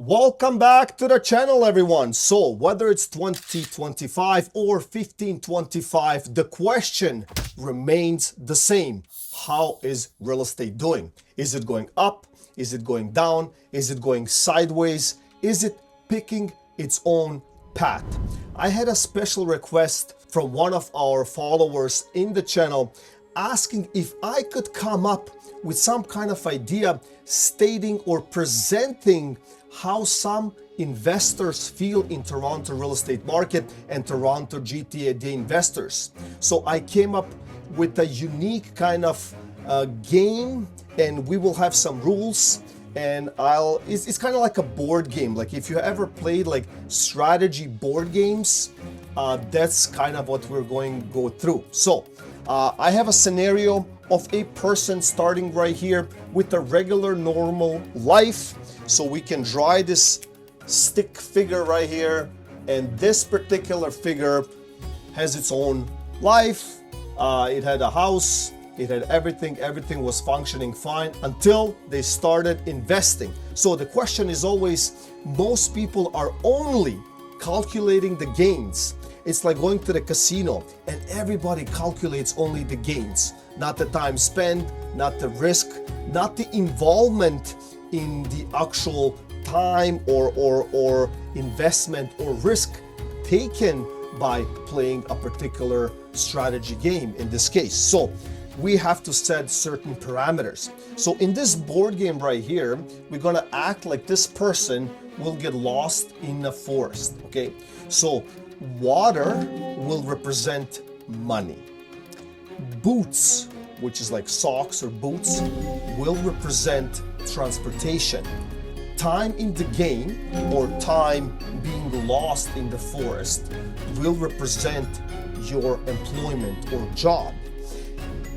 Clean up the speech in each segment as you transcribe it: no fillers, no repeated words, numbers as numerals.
Welcome back to the channel, everyone. So whether it's 2025 or 1525, the question remains the same. How is real estate doing? Is it going up? Is it going down? Is it going sideways? Is it picking its own path? I had a special request from one of our followers in the channel asking if I could come up with some kind of idea stating or presenting how some investors feel in Toronto real estate market and Toronto GTA investors. So I came up with a unique kind of game, and we will have some rules, and it's kind of like a board game. Like if you ever played like strategy board games, that's kind of what we're going to go through. So I have a scenario of a person starting right here with a regular normal life. So we can draw this stick figure right here, and this particular figure has its own life. It had a house, it had everything was functioning fine until they started investing. So the question is always, most people are only calculating the gains. It's like going to the casino and everybody calculates only the gains, not the time spent, not the risk, not the involvement in the actual time or investment or risk taken by playing a particular strategy game in this case. So we have to set certain parameters. So in this board game right here, we're gonna act like this person will get lost in a forest, okay? So water will represent money. Boots, which is like socks or boots, will represent transportation. Time in the game, or time being lost in the forest, will represent your employment or job.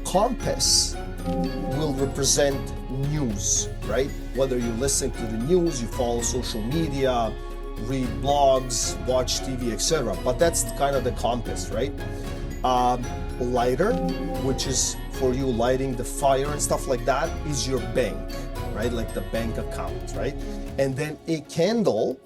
Compass will represent news, right? Whether you listen to the news, you follow social media, read blogs, watch TV, etc. But that's kind of the compass, right? Lighter, which is for you lighting the fire and stuff like that, is your bank, right? Like the bank account, right? And then a candle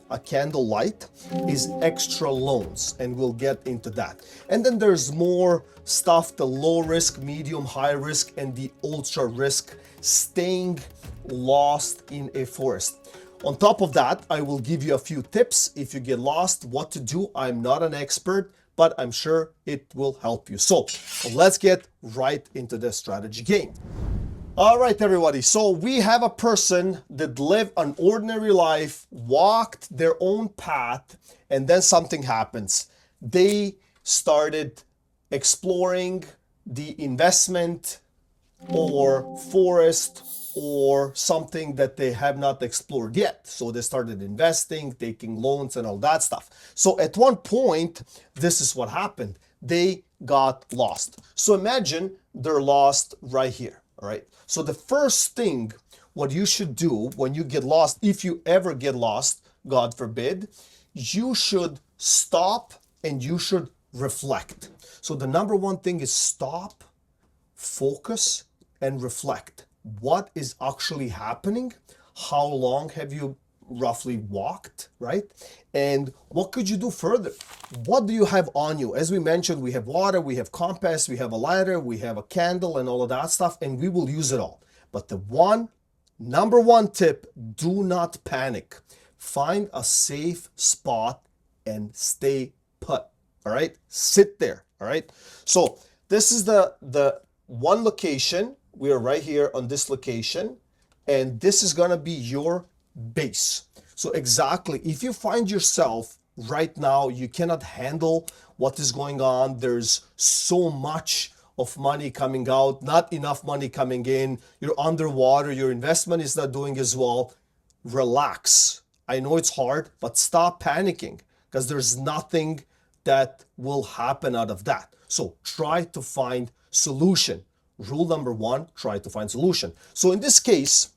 light is extra loans, and we'll get into that. And then there's more stuff, the low risk, medium, high risk, and the ultra risk, staying lost in a forest. On top of that, I will give you a few tips if you get lost, what to do. I'm not an expert, but I'm sure it will help you. So let's get right into the strategy game. All right, everybody. So we have a person that lived an ordinary life, walked their own path, and then something happens. They started exploring the investment or forest or something that they have not explored yet. So they started investing, taking loans and all that stuff. So at one point, this is what happened. They got lost. So imagine they're lost right here, all right? So the first thing, what you should do when you get lost, if you ever get lost, God forbid, you should stop and you should reflect. So the number one thing is stop, focus, and reflect. What is actually happening? How long have you roughly walked, right? And what could you do further? What do you have on you? As we mentioned, we have water, we have compass, we have a lighter, we have a candle and all of that stuff, and we will use it all. But the number one tip, do not panic. Find a safe spot and stay put, all right? Sit there, all right? So this is the one location. We are right here on this location, and this is gonna be your base. So exactly, if you find yourself right now, you cannot handle what is going on, there's so much of money coming out, not enough money coming in, you're underwater, your investment is not doing as well, relax. I know it's hard, but stop panicking, because there's nothing that will happen out of that. So try to find solution. Rule number one, try to find solution. So in this case,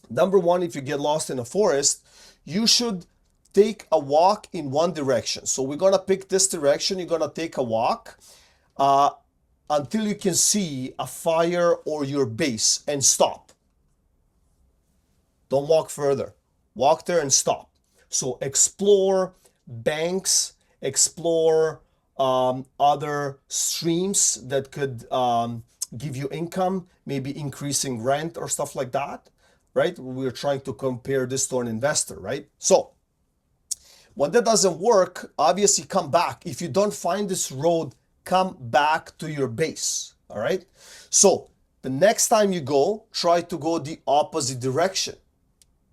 number one, if you get lost in a forest, you should take a walk in one direction. So we're gonna pick this direction. You're gonna take a walk until you can see a fire or your base and stop. Don't walk further. walk there and stop. So explore banks, explore other streams that could give you income, maybe increasing rent or stuff like that, right? We're trying to compare this to an investor, right? So when that doesn't work, obviously come back. If you don't find this road, come back to your base, all right? So the next time you go, try to go the opposite direction,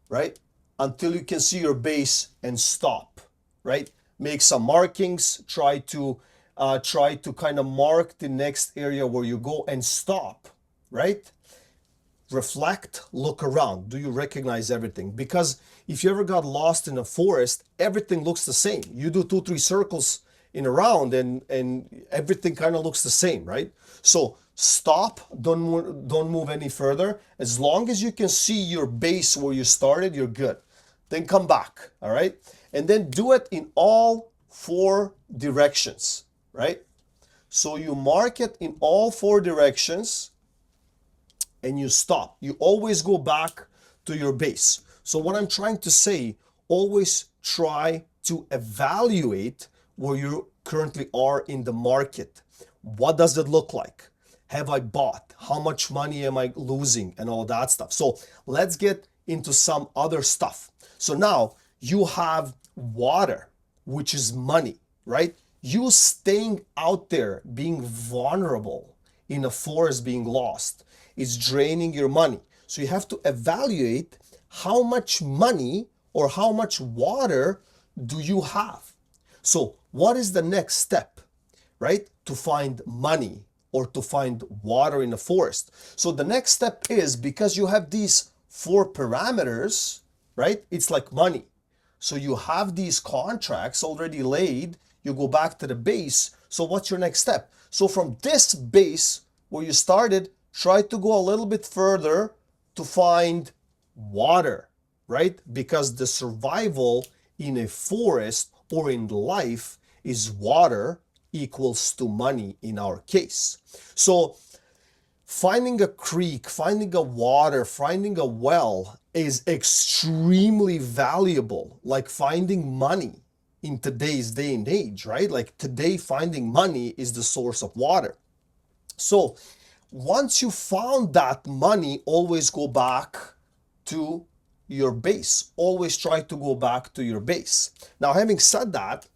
right? Until you can see your base and stop, right? Make some markings, try to kind of mark the next area where you go and stop, right? Reflect, look around. Do you recognize everything? Because if you ever got lost in a forest, everything looks the same. You do 2-3 circles in a round and everything kind of looks the same, right? So stop, don't move any further. As long as you can see your base where you started, you're good. Then come back, all right? And then do it in all 4 directions, right? So you mark it in all 4 directions and you stop. You always go back to your base. So what I'm trying to say, always try to evaluate where you currently are in the market. What does it look like? Have I bought? How much money am I losing? And all that stuff. So let's get into some other stuff. So now you have water, which is money, right? You staying out there, being vulnerable in a forest, being lost, is draining your money. So you have to evaluate how much money or how much water do you have. So what is the next step, right? To find money or to find water in the forest. So the next step is, because you have these 4 parameters, right? It's like money. So you have these contracts already laid, you go back to the base. So what's your next step? So from this base where you started, try to go a little bit further to find water, right? Because the survival in a forest or in life is water equals to money in our case. So finding a creek, finding a water, finding a well is extremely valuable, like finding money in today's day and age, right? Like today, finding money is the source of water. So once you found that money, always go back to your base. Always try to go back to your base. Now, having said that,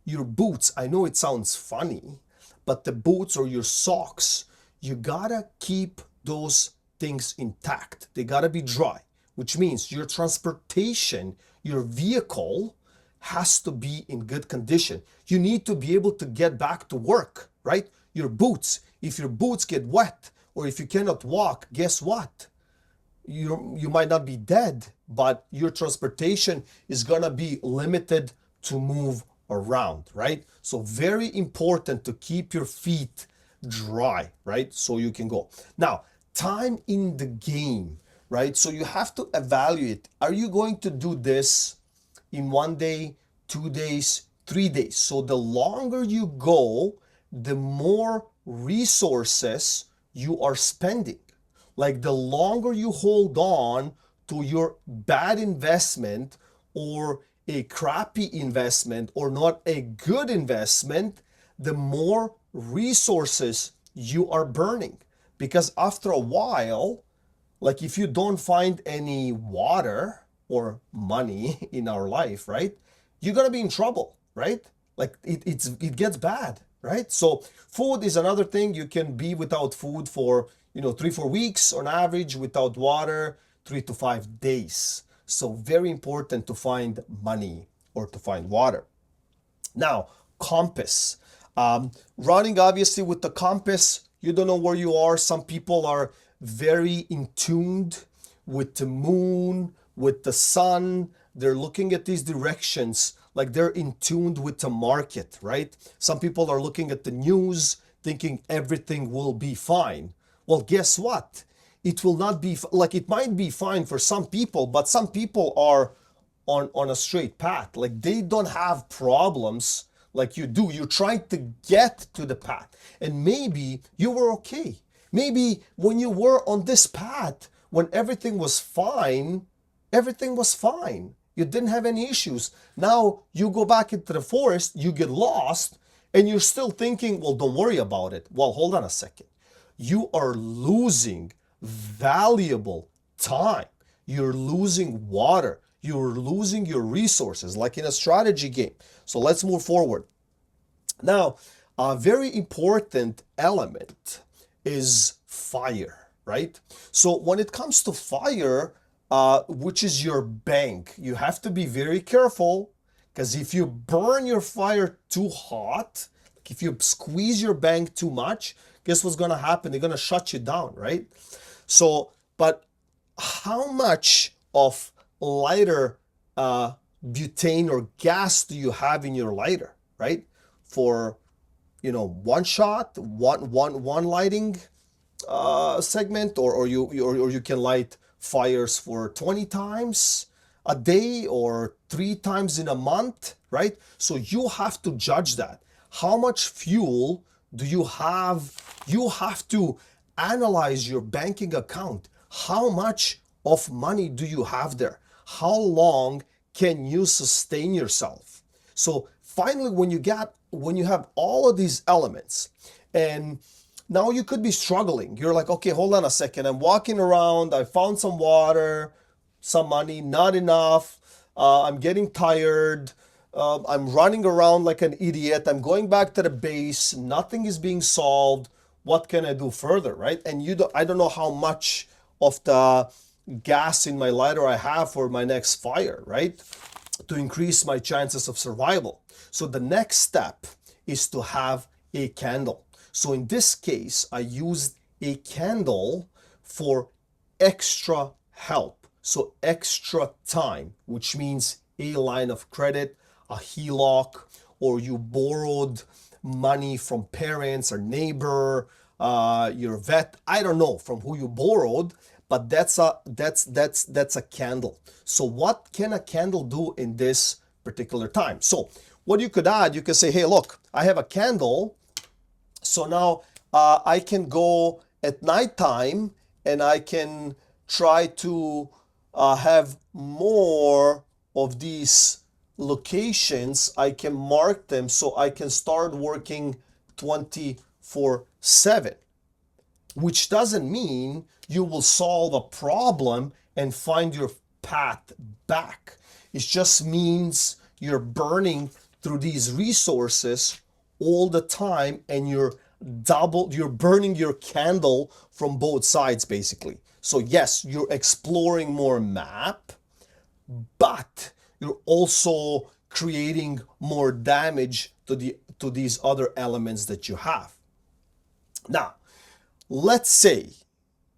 your boots, I know it sounds funny, but the boots or your socks, you gotta keep those things intact. They gotta be dry, which means your transportation, your vehicle has to be in good condition. You need to be able to get back to work, right? Your boots, if your boots get wet or if you cannot walk, guess what? You might not be dead, but your transportation is gonna be limited to move around, right? So very important to keep your feet dry, right? So you can go. Now, time in the game, right? So you have to evaluate, are you going to do this in 1 day, 2 days, 3 days? So the longer you go, the more resources you are spending. Like the longer you hold on to your bad investment or a crappy investment or not a good investment, the more resources you are burning. Because after a while, like if you don't find any water or money in our life, right? You're gonna be in trouble, right? Like it gets bad, right? So food is another thing. You can be without food for 3-4 weeks on average, without water 3 to 5 days. So very important to find money or to find water. Now, compass. Running obviously with the compass, you don't know where you are. Some people are very in tuned with the moon, with the sun. They're looking at these directions like they're in tuned with the market, right? Some people are looking at the news thinking everything will be fine. Well, guess what? It will not be, like it might be fine for some people, but some people are on a straight path. Like they don't have problems like you do. You're trying to get to the path. And maybe you were okay. Maybe when you were on this path, when everything was fine, everything was fine. You didn't have any issues. Now you go back into the forest, you get lost, and you're still thinking, well, don't worry about it. Well, hold on a second. You are losing valuable time. You're losing water. You're losing your resources, like in a strategy game. So let's move forward. Now, a very important element is fire, right? So when it comes to fire, which is your bank, you have to be very careful, because if you burn your fire too hot, like if you squeeze your bank too much, guess what's going to happen? They're going to shut you down, right? So, but how much of lighter butane or gas do you have in your lighter, right? For, one shot, one lighting segment, or you can light fires for 20 times a day or 3 times in a month, right? So you have to judge that. How much fuel do you have? You have to analyze your banking account. How much of money do you have there? How long can you sustain yourself? So finally, when you have all of these elements, and now you could be struggling. You're like, okay, hold on a second. I'm walking around. I found some water, some money, not enough. I'm getting tired. I'm running around like an idiot. I'm going back to the base. Nothing is being solved. What can I do further, right? And I don't know how much of the gas in my lighter I have for my next fire, right? To increase my chances of survival. So the next step is to have a candle. So in this case, I used a candle for extra help. So extra time, which means a line of credit, a HELOC, or you borrowed money from parents or neighbor, your vet, I don't know from who you borrowed, but that's a candle. So what can a candle do in this particular time? So what you could add, you could say, hey, look, I have a candle. So now I can go at nighttime and I can try to have more of these locations. I can mark them so I can start working 24/7, which doesn't mean you will solve a problem and find your path back. It just means you're burning through these resources all the time, and you're burning your candle from both sides, basically. So yes, you're exploring more map, but you're also creating more damage to these other elements that you have. Now, let's say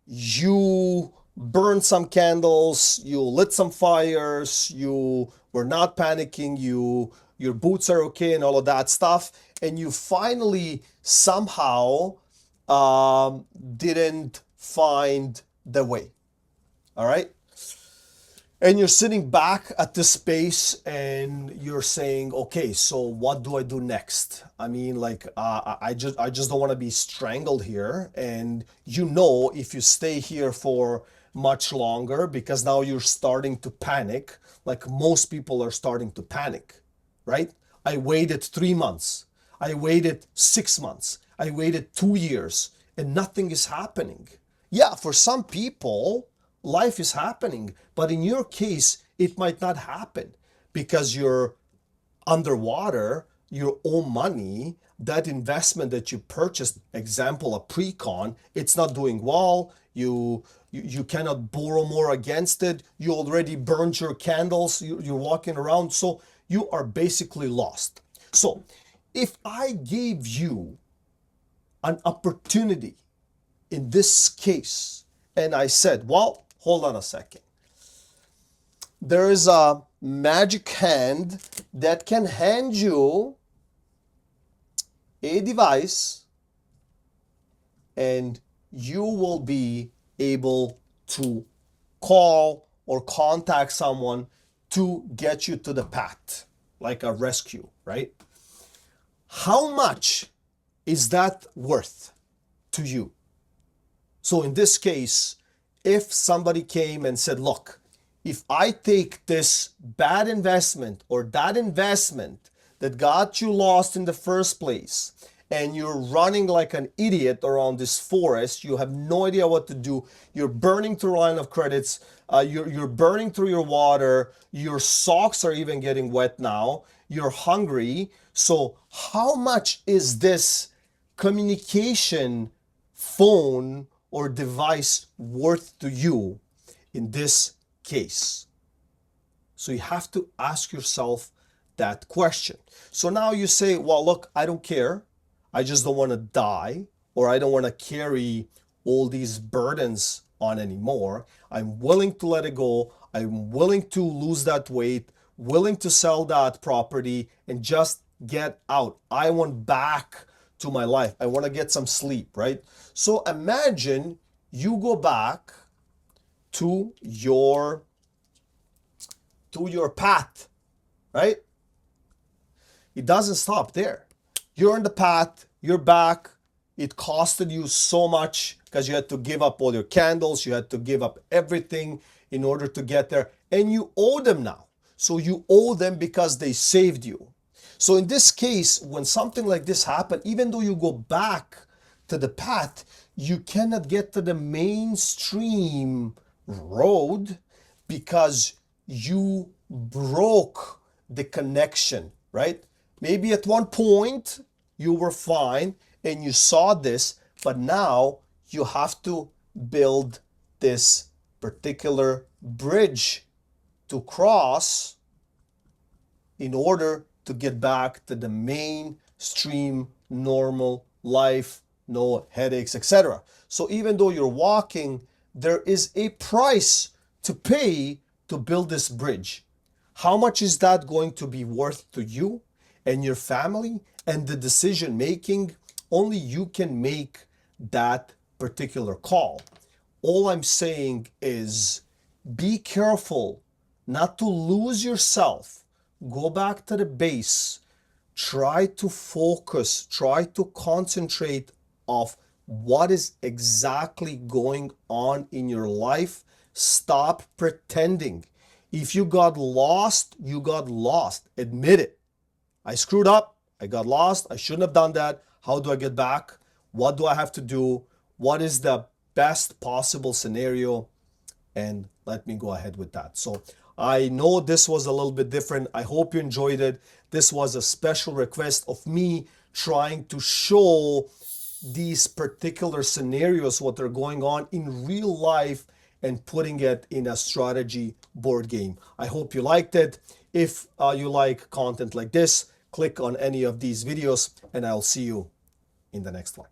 you burned some candles, you lit some fires, you were not panicking, your boots are okay and all of that stuff, and you finally somehow didn't find the way. All right? And you're sitting back at this space and you're saying, okay, so what do I do next? I mean, like, I just don't want to be strangled here. And if you stay here for much longer, because now you're starting to panic, like most people are starting to panic, right? I waited 3 months. I waited 6 months. I waited 2 years and nothing is happening. Yeah, for some people, life is happening, but in your case, it might not happen because you're underwater, your own money, that investment that you purchased, example, a pre-con, it's not doing well. You cannot borrow more against it. You already burned your candles. You're walking around. So you are basically lost. So if I gave you an opportunity in this case, and I said, well, hold on a second. There is a magic hand that can hand you a device and you will be able to call or contact someone to get you to the path, like a rescue, right? How much is that worth to you? So in this case, if somebody came and said, look, if I take this bad investment or that investment that got you lost in the first place, and you're running like an idiot around this forest, you have no idea what to do, you're burning through a line of credits, you're burning through your water, your socks are even getting wet now, you're hungry. So how much is this communication phone or device worth to you in this case? So you have to ask yourself that question. So now you say, well, look, I don't care. I just don't want to die, or I don't want to carry all these burdens on anymore. I'm willing to let it go. I'm willing to lose that weight, willing to sell that property and just get out. I want back to my life. I want to get some sleep, right? So imagine you go back to your path, right? It doesn't stop there. You're on the path, you're back. It costed you so much because you had to give up all your candles, you had to give up everything in order to get there, and you owe them now. So you owe them because they saved you. So in this case, when something like this happens, even though you go back to the path, you cannot get to the mainstream road because you broke the connection, right? Maybe at one point you were fine and you saw this, but now you have to build this particular bridge to cross in order to get back to the mainstream normal life, no headaches, etc. So even though you're walking, there is a price to pay to build this bridge. How much is that going to be worth to you and your family and the decision making? Only you can make that particular call. All I'm saying is be careful not to lose yourself. Go back to the base. Try to focus, try to concentrate of what is exactly going on in your life. Stop pretending. If you got lost, you got lost. Admit it. I screwed up. I got lost. I shouldn't have done that. How do I get back? What do I have to do? What is the best possible scenario? And let me go ahead with that. So I know this was a little bit different. I hope you enjoyed it. This was a special request of me trying to show these particular scenarios, what are going on in real life, and putting it in a strategy board game. I hope you liked it. If you like content like this, click on any of these videos and I'll see you in the next one.